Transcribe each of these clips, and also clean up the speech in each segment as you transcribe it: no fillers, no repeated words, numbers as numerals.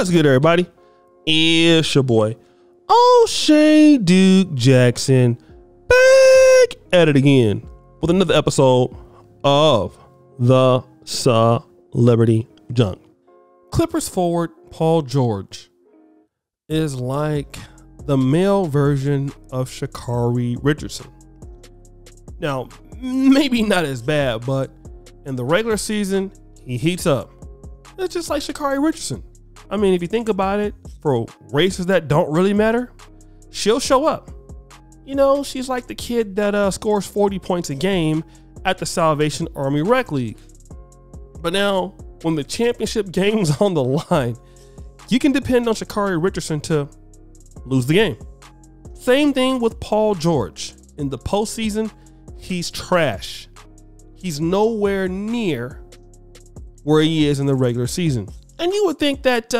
What's good, everybody? It's your boy, O'Shea Duke Jackson, back at it again with another episode of the Celebrity Junk. Clippers forward Paul George is like the male version of Sha'Carri Richardson. Now, maybe not as bad, but in the regular season, he heats up. It's just like Sha'Carri Richardson. I mean, if you think about it, for races that don't really matter, she'll show up. You know, she's like the kid that scores 40 points a game at the Salvation Army Rec League. But now, when the championship game's on the line, you can depend on Sha'Carri Richardson to lose the game. Same thing with Paul George. In the postseason, he's trash. He's nowhere near where he is in the regular season. And you would think that,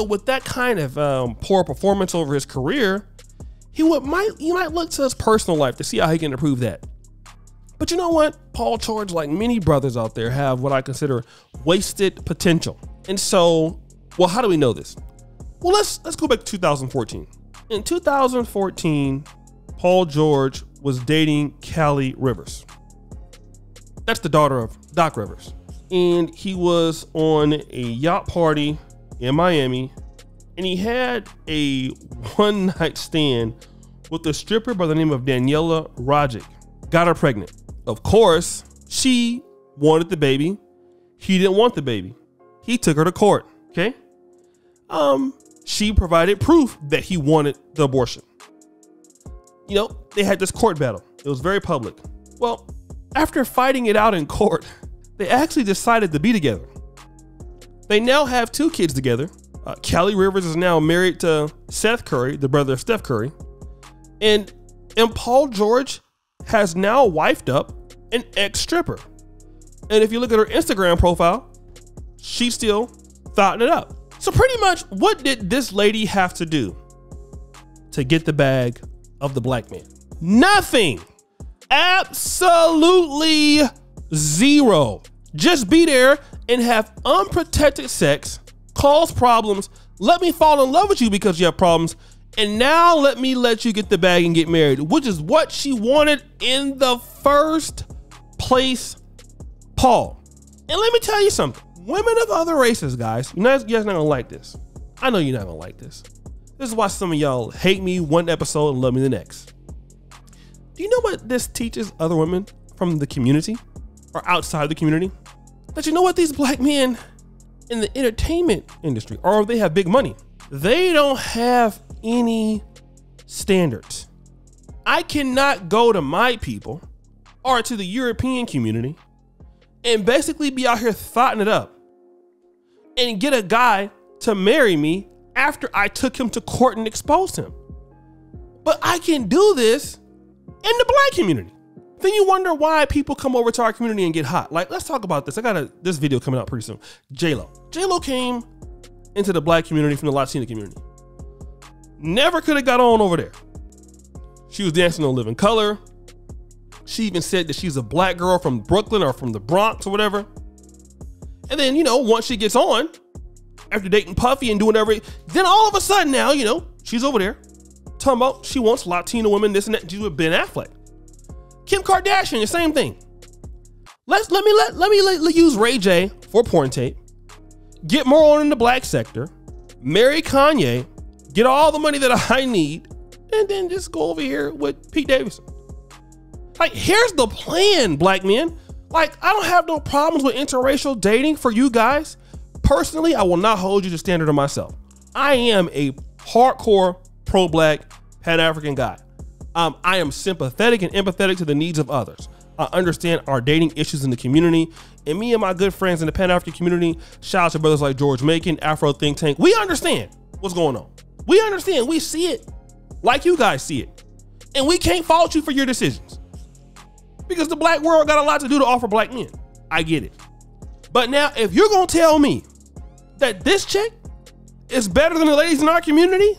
with that kind of poor performance over his career, he might look to his personal life to see how he can improve that. But you know what? Paul George, like many brothers out there, have what I consider wasted potential. And so, well, how do we know this? Well, let's go back to 2014. In 2014, Paul George was dating Callie Rivers. That's the daughter of Doc Rivers. And he was on a yacht party in Miami, and he had a one-night stand with a stripper by the name of Daniela Rogic. Got her pregnant. Of course, she wanted the baby. He didn't want the baby. He took her to court, okay? She provided proof that he wanted the abortion. You know, they had this court battle. It was very public. Well, after fighting it out in court, they actually decided to be together. They now have 2 kids together. Callie Rivers is now married to Seth Curry, the brother of Steph Curry. And Paul George has now wifed up an ex-stripper. And if you look at her Instagram profile, she's still thotting it up. So pretty much, what did this lady have to do to get the bag of the black man? Nothing. Absolutely zero. Just be there and have unprotected sex, cause problems, let me fall in love with you because you have problems, and now let you get the bag and get married, which is what she wanted in the first place, Paul. And let me tell you something. Women of other races, guys, you guys not gonna like this. I know you're not gonna like this. This is why some of y'all hate me one episode and love me the next. Do you know what this teaches other women from the community or outside the community? That you know what, these black men in the entertainment industry, or they have big money, they don't have any standards. I cannot go to my people or to the European community and basically be out here thotting it up and get a guy to marry me after I took him to court and exposed him. But I can do this in the black community. Then you wonder why people come over to our community and get hot. Like, let's talk about this. I got this video coming out pretty soon. J-Lo came into the black community from the Latina community. Never could have got on over there. She was dancing on Living Color. She even said that she's a black girl from Brooklyn or from the Bronx or whatever. And then, once she gets on, after dating Puffy and doing everything, then all of a sudden now, she's over there talking about she wants Latina women, this and that. She's with Ben Affleck. Kim Kardashian, the same thing. Let me use Ray J for porn tape, get more on in the black sector, marry Kanye, get all the money that I need, and then just go over here with Pete Davidson. Like, here's the plan, black men. Like, I don't have no problems with interracial dating for you guys. Personally, I will not hold you to standard of myself. I am a hardcore pro-black Pan-African guy. I am sympathetic and empathetic to the needs of others. I understand our dating issues in the community, and me and my good friends in the Pan-African community, shout out to brothers like George Macon, Afro Think Tank, we understand what's going on. We understand, we see it like you guys see it. And we can't fault you for your decisions. Because the black world got a lot to do to offer black men. I get it. But now, if you're gonna tell me that this chick is better than the ladies in our community,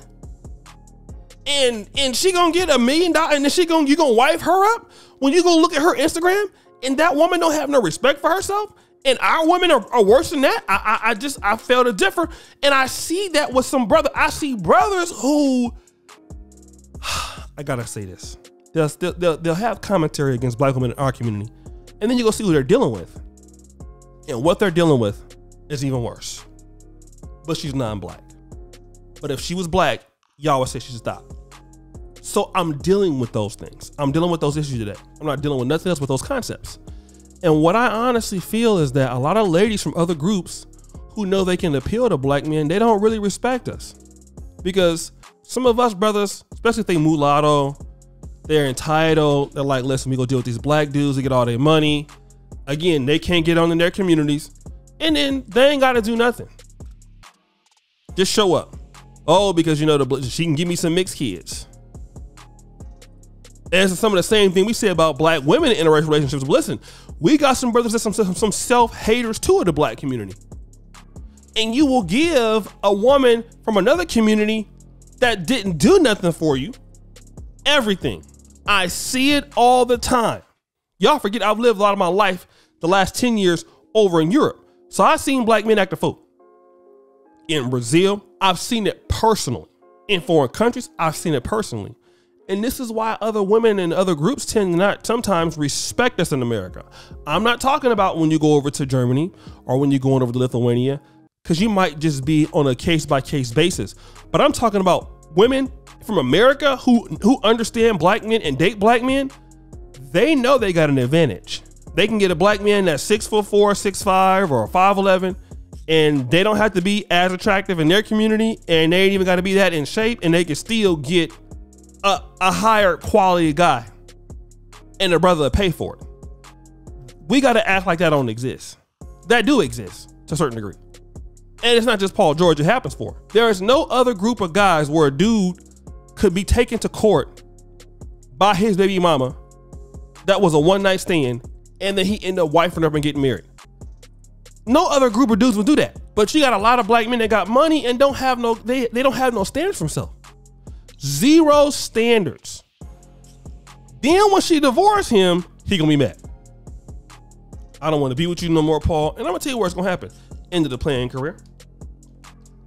and she gonna get $1 million, and then you gonna wife her up when you go look at her Instagram, and that woman don't have no respect for herself, And our women are worse than that. I fail to differ. And I see that with some brother. I see brothers who, I gotta say this. They'll have commentary against black women in our community. And then you go see who they're dealing with. And what they're dealing with is even worse. But she's non-black. But if she was black, y'all would say she should stop. So I'm dealing with those things. I'm dealing with those issues today. I'm not dealing with nothing else with those concepts. And what I honestly feel is that a lot of ladies from other groups who know they can appeal to black men, they don't really respect us. Because some of us brothers, especially if they mulatto, they're entitled. They're like, listen, we go deal with these black dudes, they get all their money. Again, they can't get on in their communities. And then they ain't got to do nothing. Just show up. Oh, because you know, she can give me some mixed kids. And it's some of the same thing we say about black women in interracial relationships. Listen, we got some brothers that's some self-haters too in the black community. And you will give a woman from another community that didn't do nothing for you everything. I see it all the time. Y'all forget I've lived a lot of my life, the last 10 years, over in Europe. So I've seen black men act a fool. In Brazil, I've seen it personally. In foreign countries, I've seen it personally. And this is why other women and other groups tend to not sometimes respect us in America. I'm not talking about when you go over to Germany or when you're going over to Lithuania, because you might just be on a case-by-case basis. But I'm talking about women from America who understand black men and date black men. They know they got an advantage. They can get a black man that's 6'4", 6'5", or 5'11", and they don't have to be as attractive in their community, and they ain't even got to be that in shape, and they can still get a higher quality guy, and a brother to pay for it. We got to act like that don't exist. That do exist to a certain degree. And it's not just Paul George it happens for. There is no other group of guys where a dude could be taken to court by his baby mama that was a one-night stand, and then he ended up wifing up and getting married. No other group of dudes would do that. But you got a lot of black men that got money and don't have no, they don't have no standards for themselves. Zero standards. Then when she divorced him, he gonna be mad. I don't want to be with you no more, Paul. And I'm gonna tell you where it's gonna happen. End of the playing career.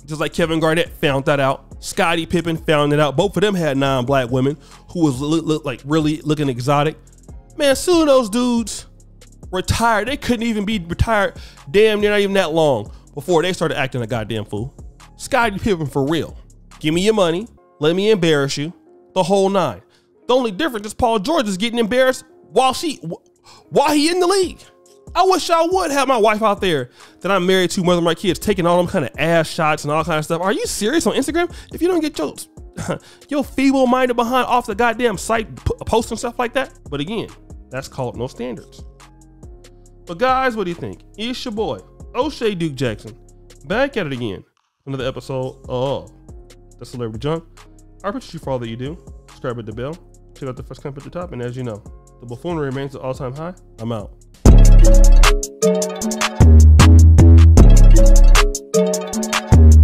Just like Kevin Garnett found that out. Scottie Pippen found it out. Both of them had non-black women who was like really looking exotic. Man, soon those dudes retired. They couldn't even be retired damn near not even that long before they started acting a goddamn fool. Scottie Pippen for real. Give me your money. Let me embarrass you. The whole nine. The only difference is Paul George is getting embarrassed while he in the league. I wish I would have my wife out there that I'm married to, mother of my kids, taking all them kind of ass shots and all kind of stuff. Are you serious on Instagram? If you don't get your feeble-minded behind off the goddamn site posting stuff like that. But again, that's called no standards. But guys, what do you think? It's your boy, O'Shea Duke Jackson, back at it again. Another episode of The Celebrity Junk. I appreciate you for all that you do. Subscribe, hit the bell. Check out the first comment at the top. And as you know, the buffoonery remains at all-time high. I'm out.